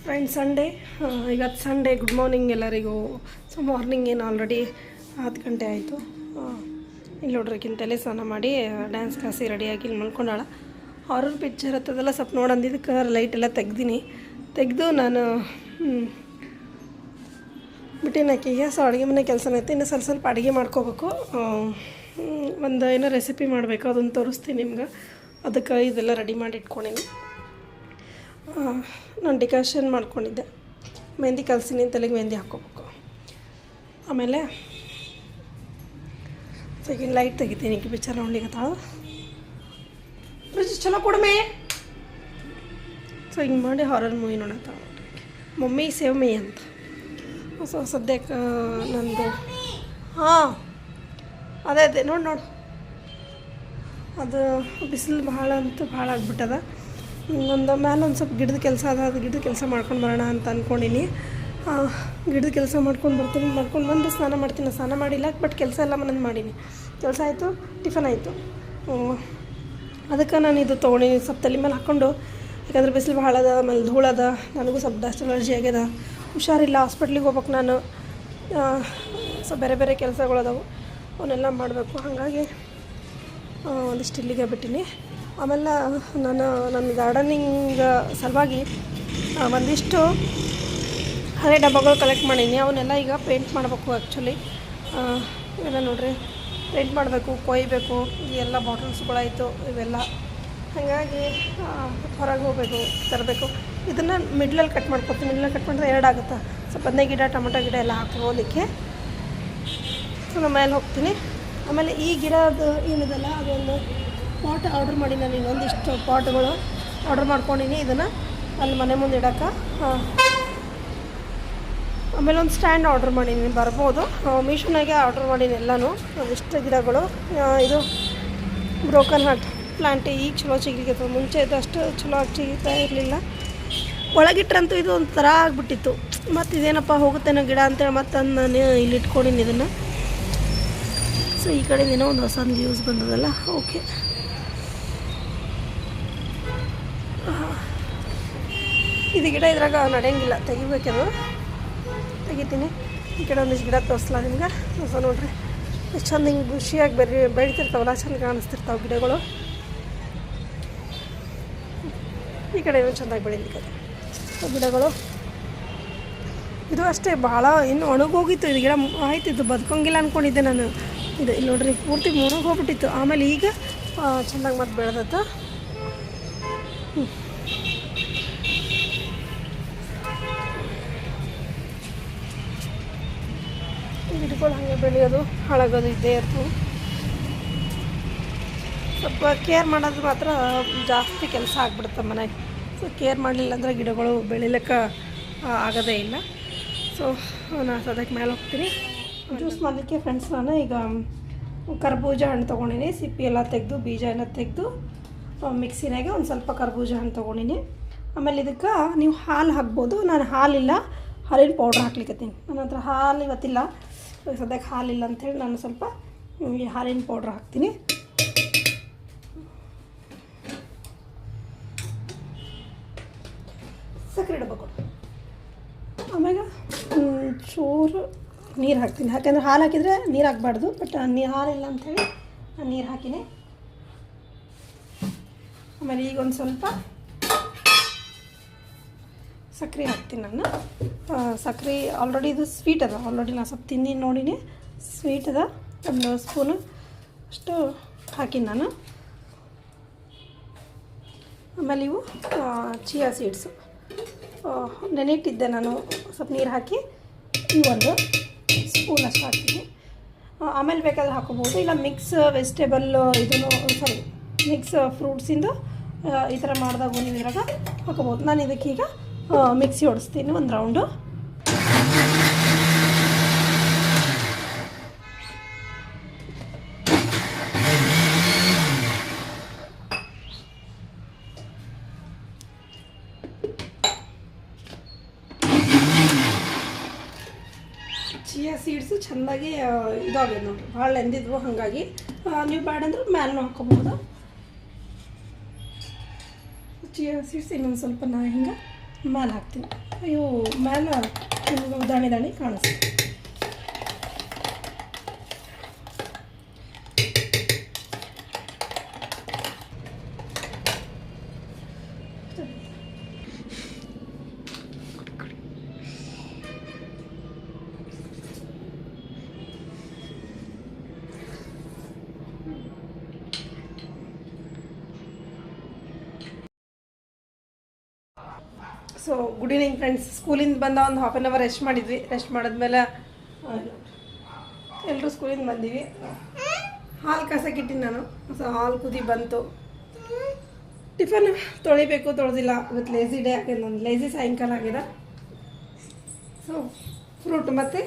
Friends Sunday ಇವತ್ತು Sunday good morning ಎಲ್ಲರಿಗೂ. So morning ಏನು ಆಲ್ರೆಡಿ 10 ಗಂಟೆ ಆಯಿತು. ಇಲ್ಲಿ ನೋಡ್ರಿಕಿಂತ ತಲೆ ಸ್ನಾನ ಮಾಡಿ ಡ್ಯಾನ್ಸ್ ಕ್ಲಾಸಿಗೆ ರೆಡಿಯಾಗಿ ಇಲ್ಲಿ ಮಲ್ಕೊಂಡಾಳ. ಹಾರರ್ ಪಿಕ್ಚರ್ ಹತ್ತದೆಲ್ಲ ಸ್ವಲ್ಪ ನೋಡಂದಿದ್ದಕ್ಕೆ ಲೈಟ್ ಎಲ್ಲ ತೆಗೆದು ನಾನು ಬಿಟ್ಟಿನಾಕಿಗೆ. ಸೊ ಅಡುಗೆ ಮನೆ ಕೆಲಸ ಐತೆ, ಇನ್ನು ಸ್ವಲ್ಪ ಅಡುಗೆ ಮಾಡ್ಕೋಬೇಕು. ಒಂದು ಏನೋ ರೆಸಿಪಿ ಮಾಡಬೇಕು, ಅದನ್ನು ತೋರಿಸ್ತೀನಿ ನಿಮ್ಗೆ. ಅದಕ್ಕೆ ಇದೆಲ್ಲ ರೆಡಿ ಮಾಡಿ ಇಟ್ಕೊಂಡೀನಿ. ನಾನು ಡಿಕಾಷನ್ ಮಾಡ್ಕೊಂಡಿದ್ದೆ, ಮೆಹಂದಿ ಕಲಸಿನಿ, ತಲೆಗೆ ಮೆಹಂದಿ ಹಾಕ್ಕೋಬೇಕು. ಆಮೇಲೆ ಸೆಕೆಂಡ್ ಲೈಟ್ ತೆಗಿತೀನಿ. ಈಗ ಪಿಕ್ಚರ್ ನೋಡ್ಲಿಕ್ಕತ್ತಾಳು. ಚಲೋ ಕೊಡಮೆ. ಸೊ ಹಿಂಗೆ ಮಾಡಿ ಹಾರರ್ ಮೂವಿ ನೋಡತ್ತಾಳ. ಮಮ್ಮಿ ಸೇವ್ ಮೀ ಅಂತ. ಸೊ ಸದ್ಯಕ್ಕೆ ನಂದು ಅದೇ ನೋಡು ಅದು ಬಿಸಿಲು ಭಾಳ ಆಗ್ಬಿಟ್ಟದ. ಒಂದು ಮೇಲೆ ಒಂದು ಸ್ವಲ್ಪ ಗಿಡದ ಕೆಲಸ ಅದ, ಅದು ಗಿಡದ ಕೆಲಸ ಮಾಡ್ಕೊಂಡು ಬರೋಣ ಅಂತ ಅಂದ್ಕೊಂಡಿನಿ. ಗಿಡದ ಕೆಲಸ ಮಾಡ್ಕೊಂಡು ಬಂದು ಸ್ನಾನ ಮಾಡ್ತೀನಿ. ಸ್ನಾನ ಮಾಡಿಲ್ಲ, ಬಟ್ ಕೆಲಸ ಎಲ್ಲ ಮನೇದು ಮಾಡೀನಿ. ಕೆಲಸ ಆಯಿತು, ಟಿಫನ್ ಆಯಿತು. ಅದಕ್ಕೆ ನಾನು ಇದು ತೊಗೊಂಡಿನಿ, ಸ್ವಲ್ಪ ತಲೆ ಮೇಲೆ ಹಾಕ್ಕೊಂಡು. ಯಾಕಂದರೆ ಬಿಸಿಲು ಭಾಳ ಅದ, ಆಮೇಲೆ ಧೂಳದ, ನನಗೂ ಸ್ವಲ್ಪ ಡಸ್ಟ್ ಅಲರ್ಜಿ ಆಗ್ಯದ, ಹುಷಾರಿಲ್ಲ, ಹಾಸ್ಪಿಟ್ಲಿಗೆ ಹೋಗ್ಬೇಕು ನಾನು. ಸೊ ಬೇರೆ ಕೆಲಸಗಳದಾವು, ಅವನ್ನೆಲ್ಲ ಮಾಡಬೇಕು. ಹಾಗಾಗಿ ಒಂದಿಷ್ಟು ಇಲ್ಲಿಗೆ ಬಿಟ್ಟಿನಿ. ಆಮೇಲೆ ನನ್ನ ಗಾರ್ಡನಿಂಗ್ ಸಲುವಾಗಿ ಒಂದಿಷ್ಟು ಹಳೆ ಡಬ್ಬಗಳು ಕಲೆಕ್ಟ್ ಮಾಡೀನಿ. ಅವನ್ನೆಲ್ಲ ಈಗ ಪೇಂಟ್ ಮಾಡಬೇಕು. ಆ್ಯಕ್ಚುಲಿ ಇವೆಲ್ಲ ನೋಡ್ರಿ, ಪೇಂಟ್ ಮಾಡಬೇಕು, ಕೊಯ್ಬೇಕು. ಈ ಎಲ್ಲ ಬಾಟಲ್ಸ್ಗಳಾಯಿತು ಇವೆಲ್ಲ. ಹಾಗಾಗಿ ಹೊರಗೆ ಹೋಗಬೇಕು, ತರಬೇಕು. ಇದನ್ನು ಮಿಡ್ಲಲ್ಲಿ ಕಟ್ ಮಾಡ್ಕೊತೀನಿ. ಮಿಡ್ಲಲ್ಲಿ ಕಟ್ ಮಾಡಿದ್ರೆ 2 ಆಗುತ್ತೆ. ಸ್ವಲ್ಪ ಬದನೆ ಗಿಡ, ಟೊಮೆಟೊ ಗಿಡ ಎಲ್ಲ ಹಾಕೋದಕ್ಕೆ. ಸೊ ನಾನು ಮೇಲೆ ಹೋಗ್ತೀನಿ. ಆಮೇಲೆ ಈ ಗಿಡದ ಏನಿದೆಲ್ಲ ಅದೊಂದು ಪಾಟ್ ಆರ್ಡ್ರ್ ಮಾಡೀನಿ. ನಾನು ಇನ್ನೊಂದಿಷ್ಟು ಪಾಟ್ಗಳು ಆರ್ಡ್ರ್ ಮಾಡ್ಕೊಂಡಿನಿ. ಇದನ್ನು ಅಲ್ಲಿ ಮನೆ ಮುಂದೆ ಇಡೋಕ್ಕೆ. ಆಮೇಲೆ ಒಂದು ಸ್ಟ್ಯಾಂಡ್ ಆರ್ಡ್ರ್ ಮಾಡೀನಿ, ಬರ್ಬೋದು. ಮೀಶೋನಾಗೆ ಆರ್ಡ್ರ್ ಮಾಡೀನಿ ಎಲ್ಲನೂ. ಒಂದಿಷ್ಟು ಗಿಡಗಳು. ಇದು ಬ್ರೋಕನ್ ಹಾರ್ಟ್ ಪ್ಲಾಂಟ್ ಈಗ ಚಲೋ ಚಿಗಿಲಿಕ್ಕೆ, ಮುಂಚೆ ಇದು ಅಷ್ಟು ಚಲೋ ಆಗಿ ಚಿಗಿತಾ ಇರಲಿಲ್ಲ. ಒಳಗಿಟ್ರಂತೂ ಇದು ಒಂಥರ ಆಗಿಬಿಟ್ಟಿತ್ತು. ಮತ್ತು ಇದೇನಪ್ಪ ಹೋಗುತ್ತೇನೋ ಗಿಡ ಅಂತೇಳಿ ಮತ್ತು ನಾನು ಇಲ್ಲಿ ಇಟ್ಕೊಂಡಿನಿ ಇದನ್ನು. ಸೊ ಈ ಕಡೆಯಿಂದೇನೋ ಒಂದು ಹೊಸದು ಯೂಸ್ ಬಂದದಲ್ಲ. ಓಕೆ, ಇದು ಗಿಡ ಇದ್ರಾಗ ನಡೆಯಂಗಿಲ್ಲ, ತೆಗಿಬೇಕದು. ತೆಗಿತೀನಿ. ಈ ಕಡೆ ಒಂದಿಷ್ಟು ಗಿಡ ತೋರಿಸ್ಲಾ ನಿಮ್ಗೆ. ಹೊಸ ನೋಡ್ರಿ ಎಷ್ಟು ಚಂದ ಹಿಂಗೆ ಖುಷಿಯಾಗಿ ಬೆಳಿತಿರ್ತಾವಲ್ಲ, ಚಂದ ಕಾಣಿಸ್ತಿರ್ತಾವೆ ಗಿಡಗಳು. ಈ ಕಡೆ ಇನ್ನೂ ಚೆಂದಾಗಿ ಬೆಳೀಲಿಕ್ಕೆ ಗಿಡಗಳು. ಇದು ಅಷ್ಟೇ ಭಾಳ ಇನ್ನು ಒಣಗೋಗಿತ್ತು ಇದು ಗಿಡ. ಆಯ್ತು, ಇದು ಬದುಕೋಂಗಿಲ್ಲ ಅಂದ್ಕೊಂಡಿದ್ದೆ ನಾನು. ಇದು ಇಲ್ಲಿ ನೋಡ್ರಿ, ಪೂರ್ತಿ ಮುಣಗೋಗ್ಬಿಟ್ಟಿತ್ತು. ಆಮೇಲೆ ಈಗ ಚೆಂದಾಗಿ ಮತ್ತೆ ಬೆಳೆದತ್ತ. ಗಿಡಗಳು ಹಾಗೆ ಬೆಳೆಯೋದು, ಹಾಳಾಗೋದು ಇದ್ದೇ ಇರ್ತವೆ. ಸ್ವಲ್ಪ ಕೇರ್ ಮಾಡೋದು ಮಾತ್ರ ಜಾಸ್ತಿ ಕೆಲಸ ಆಗ್ಬಿಡುತ್ತೆ ಮನೆಗೆ. ಸೊ ಕೇರ್ ಮಾಡಲಿಲ್ಲ ಅಂದರೆ ಗಿಡಗಳು ಬೆಳಿಲಿಕ್ಕೆ ಆಗೋದೇ ಇಲ್ಲ. ಸೊ ನಾನು ಸದ್ಯಕ್ಕೆ ಮೇಲೆ ಹೋಗ್ತೀನಿ. ಜ್ಯೂಸ್ ಮಾಡಲಿಕ್ಕೆ ಫ್ರೆಂಡ್ಸ್ ನಾನು ಈಗ ಕರ್ಬೂಜ ಹಣ್ಣು ತೊಗೊಂಡಿನಿ. ಸಿಪ್ಪಿ ಎಲ್ಲ ತೆಗೆದು, ಬೀಜ ಎಲ್ಲ ತೆಗೆದು ಮಿಕ್ಸಿನಾಗೆ ಒಂದು ಸ್ವಲ್ಪ ಕರ್ಬೂಜ ಹಣ್ಣು ತೊಗೊಂಡಿನಿ. ಆಮೇಲೆ ಇದಕ್ಕೆ ನೀವು ಹಾಲು ಹಾಕ್ಬೋದು. ನಾನು ಹಾಲಿಲ್ಲ, ಹಾಲಿನ ಪೌಡ್ರ್ ಹಾಕ್ಲಿಕ್ಕತ್ತೀನಿ. ನನ್ನ ಹತ್ರ ಹಾಲು ಇವತ್ತಿಲ್ಲ, ಸದ್ಯಕ್ಕೆ ಹಾಲಿಲ್ಲ ಅಂಥೇಳಿ ನಾನು ಸ್ವಲ್ಪ ಈ ಹಾಲಿನ ಪೌಡ್ರ್ ಹಾಕ್ತೀನಿ. ಸಕ್ಕರೆ ಡಬ್ಬ ಕೊಡು. ಆಮೇಲೆ ಚೂರು ನೀರು ಹಾಕ್ತೀನಿ. ಯಾಕೆಂದರೆ ಹಾಲು ಹಾಕಿದರೆ ನೀರು ಹಾಕಬಾರ್ದು, ಬಟ್ ಹಾಲಿಲ್ಲ ಅಂಥೇಳಿ ನಾನು ನೀರು ಹಾಕಿನಿ. ಆಮೇಲೆ ಈಗ ಒಂದು ಸ್ವಲ್ಪ ಸಕ್ಕರೆ ಹಾಕ್ತೀನಿ ನಾನು. ಸಕ್ಕರೆ ಆಲ್ರೆಡಿ ಇದು ಸ್ವೀಟ್ ಅದ, ಆಲ್ರೆಡಿ ನಾನು ಸ್ವಲ್ಪ ತಿಂದಿನಿ ನೋಡಿನಿ. ಸ್ವೀಟ್ ಅದ, ಒಂದು ಸ್ಪೂನು ಅಷ್ಟು ಹಾಕಿನಿ ನಾನು. ಆಮೇಲೆ ಇವು ಚಿಯಾ ಸೀಡ್ಸು ನೆನೆಯಿಟ್ಟಿದ್ದೆ ನಾನು, ಸ್ವಲ್ಪ ನೀರು ಹಾಕಿ ಈ ಒಂದು ಸ್ಪೂನ್ ಅಷ್ಟು ಹಾಕ್ತೀನಿ. ಆಮೇಲೆ ಬೇಕಾದ್ರೆ ಹಾಕೋಬೋದು, ಇಲ್ಲ ಮಿಕ್ಸ್ ವೆಜಿಟೇಬಲ್ ಮಿಕ್ಸ್ ಫ್ರೂಟ್ಸಿಂದು ಈ ಥರ ಮಾಡಿದಾಗ ನೀವು ಇದ್ರಾಗ ಹಾಕೋಬೋದು. ನಾನು ಇದಕ್ಕೀಗ ಮಿಕ್ಸಿ ಹೊಡಿಸ್ತೀನಿ ಒಂದು ರೌಂಡು. ಚಿಯಾ ಸೀಡ್ಸು ಚೆಂದಾಗಿ ಇದಾಗಿದೆ ನೋಡಿರಿ, ಭಾಳ ಎಂದಿದ್ವು. ಹಾಗಾಗಿ ನೀವು ಬೇಡ ಅಂದ್ರೆ ಮ್ಯಾಲೂ ಹಾಕೋಬೋದು. ಚಿಯಾ ಸೀಡ್ಸ್ ಇನ್ನೊಂದು ಸ್ವಲ್ಪ ನಾ ಹಿಂಗೆ ಮೇಲೆ ಹಾಕ್ತೀನಿ. ಇವು ಮೇಲೆ ನಿಮ್ಗೆ ದಾಣಿ ದಾಣಿ ಕಾಣಿಸ್ತೀನಿ. So good evening friends. ಸ್ಕೂಲಿಂದ ಬಂದ ಒಂದು ಹಾಫ್ ಆನ್ ಅವರ್ ರೆಸ್ಟ್ ಮಾಡಿದ್ವಿ. ರೆಸ್ಟ್ ಮಾಡಿದ್ಮೇಲೆ ಎಲ್ಲರೂ ಸ್ಕೂಲಿಂದ ಬಂದೀವಿ. ಹಾಲು ಕಾಸಕ್ಕಿಟ್ಟಿನಿ ನಾನು. ಸೊ ಹಾಲು ಕುದಿ ಬಂತು. ಟಿಫನ್ ತೊಳಿಬೇಕು, ತೊಳೆದಿಲ್ಲ. ಇವತ್ತು ಲೇಸಿ ಡೇ ಆಗಿದೆ, ನನ್ನ ಲೇಸಿ ಸಾಯಂಕಾಲ ಆಗಿದೆ. ಸೊ ಫ್ರೂಟ್ ಮತ್ತು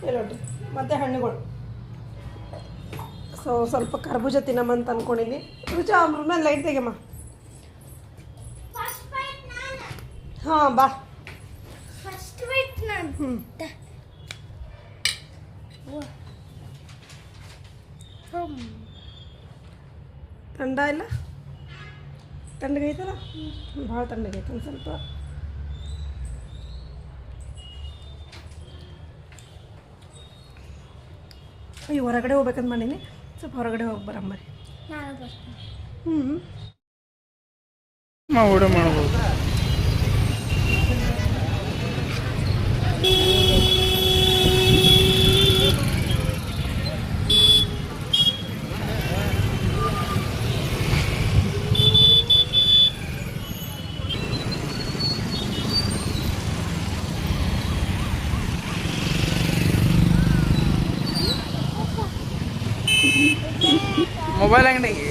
ಎಲ್ಲೋಟ್ರಿ ಮತ್ತು ಹಣ್ಣುಗಳು. ಸೊ ಸ್ವಲ್ಪ ಕರ್ಬೂಜ ತಿನ್ನಮ್ಮಂತ ಅಂದ್ಕೊಂಡಿನಿ. ರುಚಿ ಅವ್ರ ಮೇಲೆ ಲೈಟ್ ತೆಗೆಮ್ಮ. ಹಾಂ ಬಾ. ಥಂಡ ಇಲ್ಲ? ತಣ್ಣಗೈತಲ್ಲ? ಭಾಳ ತಣ್ಣಗೈತೆ ಒಂದು ಸ್ವಲ್ಪ. ಈ ಹೊರಗಡೆ ಹೋಗ್ಬೇಕಂತ ಮಾಡೀನಿ. ಸ್ವಲ್ಪ ಹೊರಗಡೆ ಹೋಗಿ ಬರಮ್ಮರಿ. ಊಟ ಮಾಡ್ಬೋದು. ಮೊಬೈಲ್ ಅಂಗಡಿಗೆ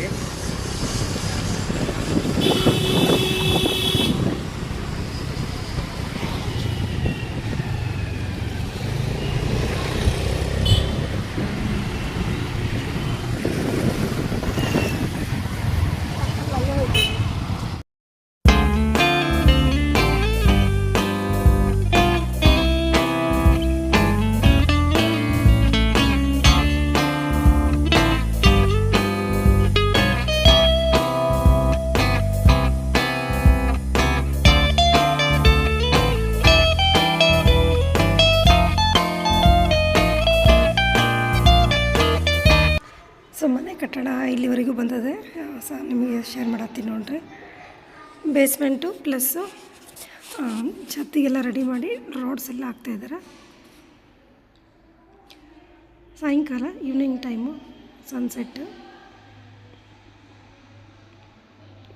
ಕಟ್ಟಡ ಇಲ್ಲಿವರೆಗೂ ಬಂದದೆ. ನಿಮಗೆ ಶೇರ್ ಮಾಡತ್ತೀನಿ ನೋಡ್ರಿ. ಬೇಸ್ಮೆಂಟು ಪ್ಲಸ್ಸು ಛತ್ತಿಗೆಲ್ಲ ರೆಡಿ ಮಾಡಿ ರೋಡ್ಸ್ ಎಲ್ಲ ಹಾಕ್ತಾಯಿದ್ದಾರೆ. ಸಾಯಂಕಾಲ ಈವ್ನಿಂಗ್ ಟೈಮು ಸನ್ಸೆಟ್ಟು.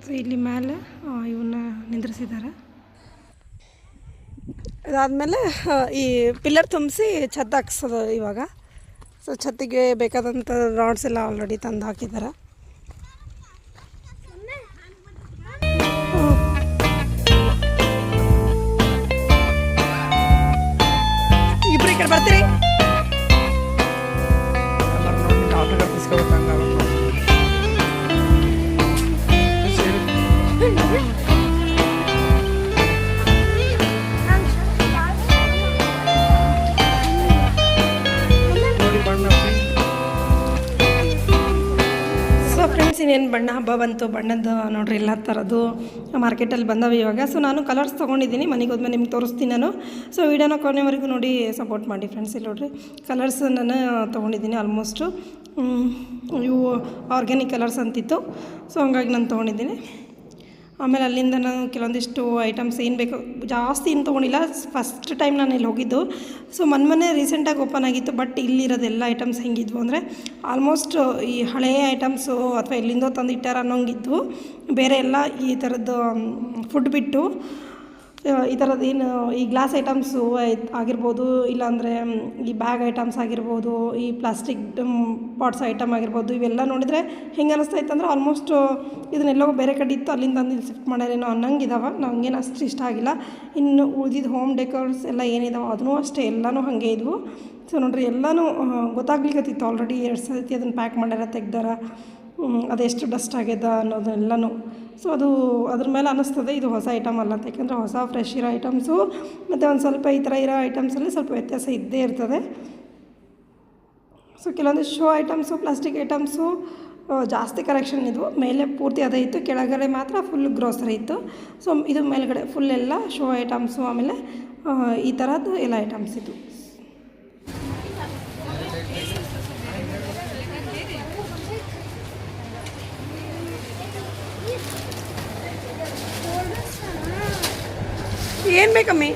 ಸೊ ಇಲ್ಲಿ ಮೇಲೆ ಇವನ್ನ ನಿಂದ್ರಿಸಿದ್ದಾರೆ. ಅದಾದಮೇಲೆ ಈ ಪಿಲ್ಲರ್ ತುಂಬಿಸಿ ಛತ್ತು ಹಾಕ್ಸೋದು ಇವಾಗ. ಸೊ ಛತ್ತಿಗೆ ಬೇಕಾದಂಥ ರಾಡ್ಸ್ ಎಲ್ಲ ಆಲ್ರೆಡಿ ತಂದು ಹಾಕಿದ್ದಾರೆ. ಇಬ್ಬರು ಈ ಕಡೆ ಬರ್ತೀರಿ? ಇನ್ನೇನು ಬಣ್ಣ ಹಬ್ಬ ಬಂತು. ಬಣ್ಣದ ನೋಡ್ರಿ ಎಲ್ಲ ಥರದ್ದು ಮಾರ್ಕೆಟಲ್ಲಿ ಬಂದವೆ ಇವಾಗ. ಸೊ ನಾನು ಕಲರ್ಸ್ ತೊಗೊಂಡಿದ್ದೀನಿ. ಮನೆಗೆ ಹೋದ್ಮೇಲೆ ನಿಮ್ಗೆ ತೋರಿಸ್ತೀನಿ ನಾನು. ಸೊ ವೀಡಿಯೋನ ಕೊನೆವರೆಗೂ ನೋಡಿ ಸಪೋರ್ಟ್ ಮಾಡಿ ಫ್ರೆಂಡ್ಸ್. ಇಲ್ಲಿ ನೋಡ್ರಿ ಕಲರ್ಸ್ ನಾನು ತೊಗೊಂಡಿದ್ದೀನಿ. ಆಲ್ಮೋಸ್ಟು ಇವು ಆರ್ಗ್ಯಾನಿಕ್ ಕಲರ್ಸ್ ಅಂತಿತ್ತು. ಸೊ ಹಂಗಾಗಿ ನಾನು ತೊಗೊಂಡಿದ್ದೀನಿ. ಆಮೇಲೆ ಅಲ್ಲಿಂದ ನಾನು ಕೆಲವೊಂದಿಷ್ಟು ಐಟಮ್ಸ್ ಏನು ಬೇಕು ಜಾಸ್ತಿ ಏನು ತೊಗೊಂಡಿಲ್ಲ. ಫಸ್ಟ್ ಟೈಮ್ ನಾನು ಇಲ್ಲಿ ಹೋಗಿದ್ದು. ಸೊ ಮೊನ್ನೆ ರೀಸೆಂಟಾಗಿ ಓಪನ್ ಆಗಿತ್ತು. ಬಟ್ ಇಲ್ಲಿರೋದೆಲ್ಲ ಐಟಮ್ಸ್ ಹೆಂಗಿದ್ವು ಅಂದರೆ ಆಲ್ಮೋಸ್ಟ್ ಈ ಹಳೆಯ ಐಟಮ್ಸು ಅಥವಾ ಎಲ್ಲಿಂದೋ ತಂದು ಇಟ್ಟಾರ ಅನ್ನೋಂಗಿದ್ವು. ಬೇರೆ ಎಲ್ಲ ಈ ಥರದ್ದು ಫುಡ್ ಬಿಟ್ಟು ಈ ಥರದ್ದು ಏನು ಈ ಗ್ಲಾಸ್ ಐಟಮ್ಸು ಆಗಿರ್ಬೋದು, ಇಲ್ಲಾಂದರೆ ಈ ಬ್ಯಾಗ್ ಐಟಮ್ಸ್ ಆಗಿರ್ಬೋದು, ಈ ಪ್ಲಾಸ್ಟಿಕ್ ಪಾಟ್ಸ್ ಐಟಮ್ ಆಗಿರ್ಬೋದು, ಇವೆಲ್ಲ ನೋಡಿದರೆ ಹೆಂಗೆ ಅನ್ನಿಸ್ತೈತೆ ಅಂದರೆ ಆಲ್ಮೋಸ್ಟ್ ಇದನ್ನೆಲ್ಲೋ ಬೇರೆ ಕಡೆ ಇತ್ತು, ಅಲ್ಲಿಂದ ತಂದು ಇಲ್ಲಿ ಶಿಫ್ಟ್ ಮಾಡ್ಯಾರೇನೋ ಅನ್ನಂಗೆ ಇದಾವೆ. ನಮಗೇನು ಅಷ್ಟು ಇಷ್ಟ ಆಗಿಲ್ಲ. ಇನ್ನು ಉಳಿದಿದ್ದು ಹೋಮ್ ಡೆಕೋರ್ಸ್ ಎಲ್ಲ ಏನಿದಾವೆ ಅದನ್ನೂ ಅಷ್ಟೇ ಎಲ್ಲನೂ ಹಾಗೆ ಇದ್ವು. ಸೊ ನೋಡಿರಿ ಎಲ್ಲನೂ ಗೊತ್ತಾಗ್ಲಿಕ್ಕತ್ತಿತ್ತು. ಆಲ್ರೆಡಿ 2 ಸರ್ತಿ ಅದನ್ನು ಪ್ಯಾಕ್ ಮಾಡ್ಯಾರ, ತೆಗ್ದಾರ, ಅದೆಷ್ಟು ಡಸ್ಟ್ ಆಗ್ಯದ ಅನ್ನೋದೆಲ್ಲನೂ. ಸೊ ಅದು ಅದ್ರ ಮೇಲೆ ಅನ್ನಿಸ್ತದೆ ಇದು ಹೊಸ ಐಟಮ್ ಅಲ್ಲ ಅಂತ. ಯಾಕೆಂದರೆ ಹೊಸ ಫ್ರೆಶ್ ಇರೋ ಐಟಮ್ಸು ಮತ್ತು ಒಂದು ಸ್ವಲ್ಪ ಈ ಥರ ಇರೋ ಐಟಮ್ಸಲ್ಲಿ ಸ್ವಲ್ಪ ವ್ಯತ್ಯಾಸ ಇದ್ದೇ ಇರ್ತದೆ. ಸೊ ಕೆಲವೊಂದು ಶೋ ಐಟಮ್ಸು, ಪ್ಲಾಸ್ಟಿಕ್ ಐಟಮ್ಸು ಜಾಸ್ತಿ ಕಲೆಕ್ಷನ್ ಇದು. ಮೇಲೆ ಪೂರ್ತಿ ಅದೇ ಇತ್ತು, ಕೆಳಗಡೆ ಮಾತ್ರ ಫುಲ್ ಗ್ರೋಸರಿ ಇತ್ತು. ಸೊ ಇದು ಮೇಲ್ಗಡೆ ಫುಲ್ ಎಲ್ಲ ಶೋ ಐಟಮ್ಸು, ಆಮೇಲೆ ಈ ಥರದ್ದು ಎಲ್ಲ ಐಟಮ್ಸ್ ಇತ್ತು. ಏನು ಬೇಕಮ್ಮಿ?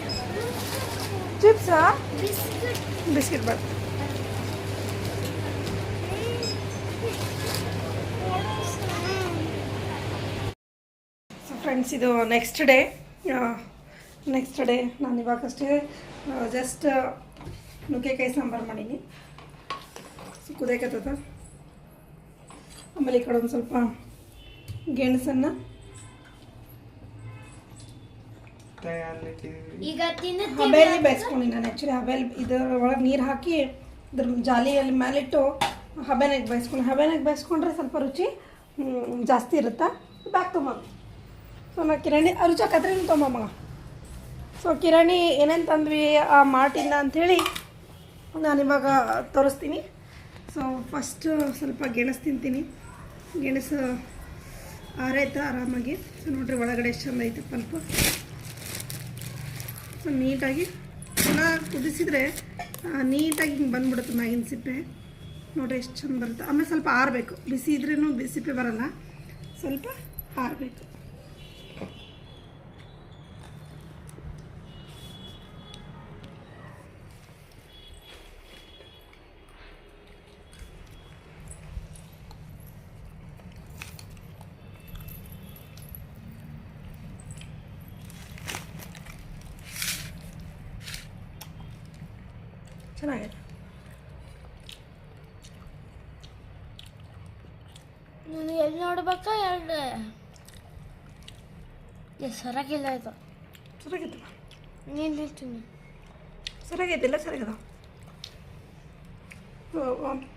ಚಿಪ್ಸಾ? ಬಿಸ್ಕಿಟ್ ಬೇಡ. ಸೊ ಫ್ರೆಂಡ್ಸ್, ಇದು ನೆಕ್ಸ್ಟ್ ಡೇ ನಾನು ಇವಾಗಷ್ಟೇ ಜಸ್ಟ್ ನುಗ್ಗೆಕಾಯಿ ಸಾಂಬಾರು ಮಾಡೀನಿ. ಸೊ ಕುದಿಯಕತ್ತದ. ಆಮೇಲೆ ಈ ಕಡೆ ಒಂದು ಸ್ವಲ್ಪ ಗೆಣಸನ್ನು ಹಬೆಯಲ್ಲಿ ಬೇಯಿಸ್ಕೊಂಡು, ನಾನು ಆ್ಯಕ್ಚುಲಿ ಹಬೆಯಲ್ಲಿ ಇದರ ಒಳಗೆ ನೀರು ಹಾಕಿ ಇದ್ರ ಜಾಲಿಯಲ್ಲಿ ಮೇಲಿಟ್ಟು ಹಬೆನಾಗ ಬೇಯಿಸ್ಕೊಂಡ್ರೆ ಸ್ವಲ್ಪ ರುಚಿ ಜಾಸ್ತಿ ಇರುತ್ತೆ. ಬ್ಯಾಗ್ ತೊಗೊಂಬ. ಸೊ ನಾ ಕಿರಾಣಿ ರುಚಿ ಕತ್ರಿನ ತೊಗೊಂಬ. ಸೊ ಕಿರಾಣಿ ಏನೇನು ತಂದ್ವಿ ಆ ಮಾರ್ಟಿಂದ ಅಂಥೇಳಿ ನಾನಿವಾಗ ತೋರಿಸ್ತೀನಿ. ಸೊ ಫಸ್ಟು ಸ್ವಲ್ಪ ಗೆಣಸು ತಿಂತೀನಿ. ಗೆಣಸು ಆರೈತೆ ಆರಾಮಾಗಿ. ಸೊ ನೋಡಿರಿ ಒಳಗಡೆ ಎಷ್ಟು ಚಂದ ಐತೆ ಪಲ್ಪು. ಸೊ ನೀಟಾಗಿ ಚೆನ್ನಾಗಿ ಕುದಿಸಿದ್ರೆ ನೀಟಾಗಿ ಹಿಂಗೆ ಬಂದ್ಬಿಡುತ್ತೆ ಮ್ಯಾಗಿನ ಸಿಪ್ಪೆ. ನೋಡಿರಿ ಎಷ್ಟು ಚಂದ ಬರುತ್ತೆ. ಆಮೇಲೆ ಸ್ವಲ್ಪ ಆರಬೇಕು. ಬಿಸಿ ಇದ್ರೂ ಸಿಪ್ಪೆ ಬರೋಲ್ಲ, ಸ್ವಲ್ಪ ಆರಬೇಕು. ಚೆನ್ನಾಗಿದೆ. ನಾನು ಎಲ್ಲಿ ನೋಡ್ಬೇಕಾ? ಎರಡು ಸರಿಯಾಗಿಲ್ಲ ಇದು. ಸರಿಯಾಗಿತ್ತಲ್ಲ? ನೀನು ಹೇಳ್ತೀನಿ. ಸರಿಯಾಗೈತಿಲ್ಲ? ಸರಿಯಾಗದ.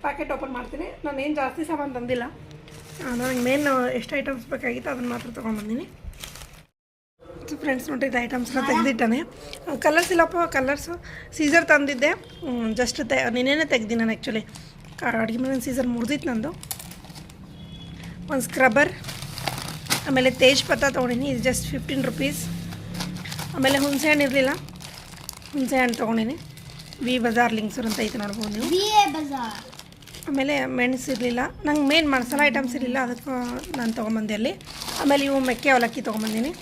ಪ್ಯಾಕೆಟ್ ಓಪನ್ ಮಾಡ್ತೀನಿ. ನಾನೇನು ಜಾಸ್ತಿ ಸಾಮಾನು ತಂದಿಲ್ಲ. ನನಗೆ ಮೇನ್ ಎಷ್ಟು ಐಟಮ್ಸ್ ಬೇಕಾಗಿತ್ತು ಅದನ್ನು ಮಾತ್ರ ತೊಗೊಂಡ್ಬಂದಿನಿ. ಫ್ರೆಂಡ್ಸ್ ನೋಡ್ರಿ, ಇದು ಐಟಮ್ಸ್ನ ತೆಗೆದಿಟ್ಟಾನೆ. ಕಲರ್ಸ್ ಇಲ್ಲಪ್ಪ, ಕಲರ್ಸು ಸೀಸರ್ ತಂದಿದ್ದೆ. ಜಸ್ಟ್ ನಿನ್ನೇನೆ ತೆಗ್ದು ನಾನು ಆ್ಯಕ್ಚುಲಿ ಅಡುಗೆ ಮನೆ ಸೀಸರ್ ಮುರಿದಿತ್ತು ನಂದು. ಒಂದು ಸ್ಕ್ರಬ್ಬರ್, ಆಮೇಲೆ ತೇಜ್ಪತ್ತ ತೊಗೊಂಡಿನಿ. ಇದು ಜಸ್ಟ್ 15 ರುಪೀಸ್. ಆಮೇಲೆ ಹುಣಸೆ ಹಣ್ಣು ಇರಲಿಲ್ಲ, ಹುಣಸೆ ಹಣ್ಣು ತೊಗೊಂಡಿನಿ. ವಿ ಬಜಾರ್ ಲಿಂಕ್ಸೂರ್ ಅಂತ ಐತೆ ನೋಡ್ಬೋದು ನೀವು. ಆಮೇಲೆ ಮೆಣಸು ಇರಲಿಲ್ಲ ನಂಗೆ, ಮೇನ್ ಮಸಾಲ ಐಟಮ್ಸ್ ಇರಲಿಲ್ಲ, ಅದಕ್ಕೆ ನಾನು ತೊಗೊಂಬಂದೆ ಅಲ್ಲಿ. ಆಮೇಲೆ ಇವು ಮೆಕ್ಕೆ ಅವಲಕ್ಕಿ ತೊಗೊಂಬಂದಿನಿ.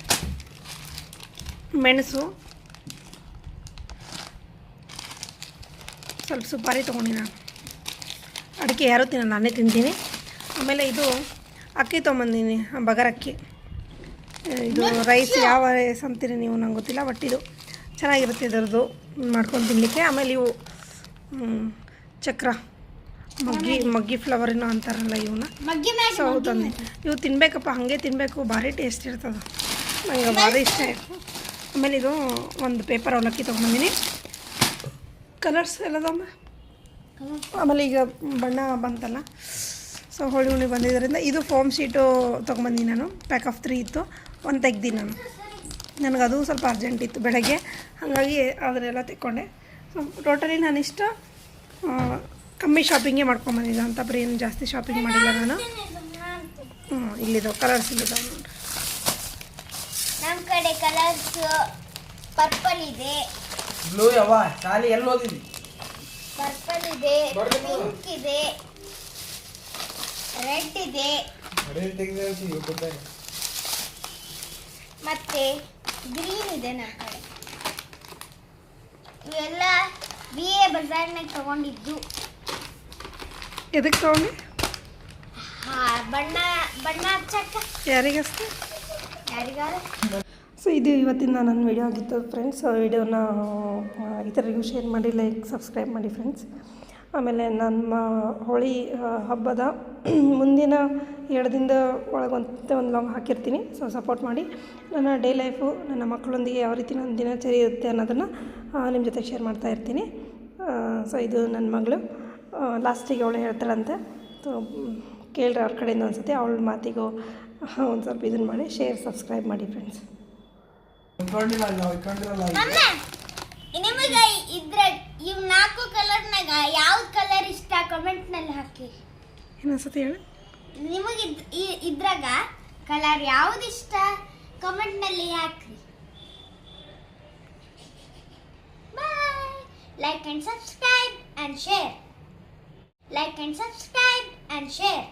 ಮೆಣಸು, ಸ್ವಲ್ಪ ಸುಪಾರಿ ತೊಗೊಂಡಿನಿ. ನಾನು ಅಡಿಕೆ ಯಾರೂ ತಿನ್ನಲ್ಲ, ನಾನೇ ತಿಂತೀನಿ. ಆಮೇಲೆ ಇದು ಅಕ್ಕಿ ತೊಗೊಂಬಂದಿನಿ, ಬಗರಕ್ಕಿ. ಇದು ರೈಸ್ ಯಾವ ರೈಸ್ ಅಂತೀರಿ ನೀವು ನಂಗೆ ಗೊತ್ತಿಲ್ಲ, ಬಟ್ ಇದು ಚೆನ್ನಾಗಿರುತ್ತೆ ಇದರದ್ದು ಮಾಡ್ಕೊಂಡು ತಿನ್ನಲಿಕ್ಕೆ. ಆಮೇಲೆ ಇವು ಚಕ್ರ, ಮಗ್ಗಿ ಫ್ಲವರಿನ ಅಂತಾರಲ್ಲ ಇವನ್ನ. ಸೊ ತಂದೆ ಇವು ತಿನ್ನಬೇಕಪ್ಪ, ಹಾಗೆ ತಿನ್ನಬೇಕು, ಭಾರಿ ಟೇಸ್ಟ್ ಇರ್ತದೆ, ನಂಗೆ ಭಾರಿ ಇಷ್ಟ ಆಯಿತು. ಆಮೇಲೆ ಇದು ಒಂದು ಪೇಪರ್ ಅವಲಕ್ಕಿ ತೊಗೊಂಬಂದಿನಿ. ಕಲರ್ಸ್ ಎಲ್ಲದಮ್ಮ. ಆಮೇಲೆ ಈಗ ಬಣ್ಣ ಬಂತಲ್ಲ, ಸೊ ಹೋಳಿ ಹುಣ್ಣಿ ಬಂದಿದ್ದರಿಂದ ಇದು ಫೋಮ್ ಶೀಟು ತೊಗೊಂಬಂದಿನಿ ನಾನು. ಪ್ಯಾಕ್ ಆಫ್ 3 ಇತ್ತು, ಒಂದು ತೆಗ್ದು ನಾನು. ನನಗದು ಸ್ವಲ್ಪ ಅರ್ಜೆಂಟ್ ಇತ್ತು ಬೆಳಗ್ಗೆ, ಹಾಗಾಗಿ ಅದನ್ನೆಲ್ಲ ತೆಕ್ಕೊಂಡೆ. ಸೊ ಟೋಟಲಿ ನಾನಿಷ್ಟು ಕಮ್ಮಿ ಶಾಪಿಂಗೇ ಮಾಡ್ಕೊಂಬಂದಿದ್ದೆ ಅಂತ ಬರೀ ಏನು ಜಾಸ್ತಿ ಶಾಪಿಂಗ್ ಮಾಡಿಲ್ಲ ನಾನು. ಇಲ್ಲಿದ್ದಾವೆ ಕಲರ್ಸ್, ಇಲ್ಲಿದ್ದಾವೆ ನೋಡಿರಿ. ನಮ್ಮ ಕಡೆ ಕಲರ್ಸ್ ಪರ್ಪಲ್ ಇದೆ, ಬ್ಲೂ ಯಾವ ಖಾಲಿ ಎಲ್ಲಿ ಓದಿದ್ವಿ? ಪರ್ಪಲ್ ಇದೆ, ಪಿಂಕ್ ಇದೆ, ರೆಡ್ ಇದೆ, ಮತ್ತೆ ಗ್ರೀನ್ ಇದೆ. ನಮ್ಮ ಕಡೆ ಇವೆಲ್ಲ BA ಬಜಾರ್ನಾಗ ತಗೊಂಡಿದ್ದು. ಎದಕ್ಕೆ ತೊಗೊಂಡು? ಬಣ್ಣ ಹಚ್ಚಕ್ಕ. ಯಾರಿಗಷ್ಟೇ? ಯಾರಿಗಾರ. ಸೊ ಇದು ಇವತ್ತಿನ ನನ್ನ ವಿಡಿಯೋ ಆಗಿತ್ತು ಫ್ರೆಂಡ್ಸ್. ವಿಡಿಯೋನ ಇತರರಿಗೂ ಶೇರ್ ಮಾಡಿ, ಲೈಕ್, ಸಬ್ಸ್ಕ್ರೈಬ್ ಮಾಡಿ ಫ್ರೆಂಡ್ಸ್. ಆಮೇಲೆ ನಮ್ಮ ಹೋಳಿ ಹಬ್ಬದ ಮುಂದಿನ 2 ದಿನದ ಒಳಗೊಂದು ಒಂದು ಲಾಂಗ್ ಹಾಕಿರ್ತೀನಿ. ಸೊ ಸಪೋರ್ಟ್ ಮಾಡಿ. ನನ್ನ ಡೇ ಲೈಫು, ನನ್ನ ಮಕ್ಕಳೊಂದಿಗೆ ಯಾವ ರೀತಿ ನನ್ನ ದಿನಚರಿ ಇರುತ್ತೆ ಅನ್ನೋದನ್ನು ನಿಮ್ಮ ಜೊತೆ ಶೇರ್ ಮಾಡ್ತಾ ಇರ್ತೀನಿ. ಸೊ ಇದು ನನ್ನ ಮಗಳು, ಲಾಸ್ಟಿಗೆ ಅವಳು ಹೇಳ್ತಾಳಂತೆ. ಸೊ ಕೇಳ್ರಿ ಅವ್ರ ಕಡೆಯಿಂದ ಅನಿಸುತ್ತೆ. ಅವಳ ಮಾತಿಗೂ ಒಂದು ಸ್ವಲ್ಪ ಇದನ್ನು ಮಾಡಿ, ಶೇರ್, ಸಬ್ಸ್ಕ್ರೈಬ್ ಮಾಡಿ ಫ್ರೆಂಡ್ಸ್. ನಿಮಗೆ ಇದ್ರ ಇವ್ 4 ಕಲರ್ನಾಗ ಯಾವ ಕಲರ್ ಇಷ್ಟ ಕಮೆಂಟ್ನಲ್ಲಿ ಹಾಕಿ. ಇನ್ನೊಂದ್ಸತಿ ಹೇಳಿ. ನಿಮಗೆ ಇದ್ರಾಗ ಕಲರ್ ಯಾವ್ದು ಇಷ್ಟ ಕಮೆಂಟ್ನಲ್ಲಿ ಹಾಕ್ರಿ. Bye. Like and subscribe and share. Like and subscribe and share.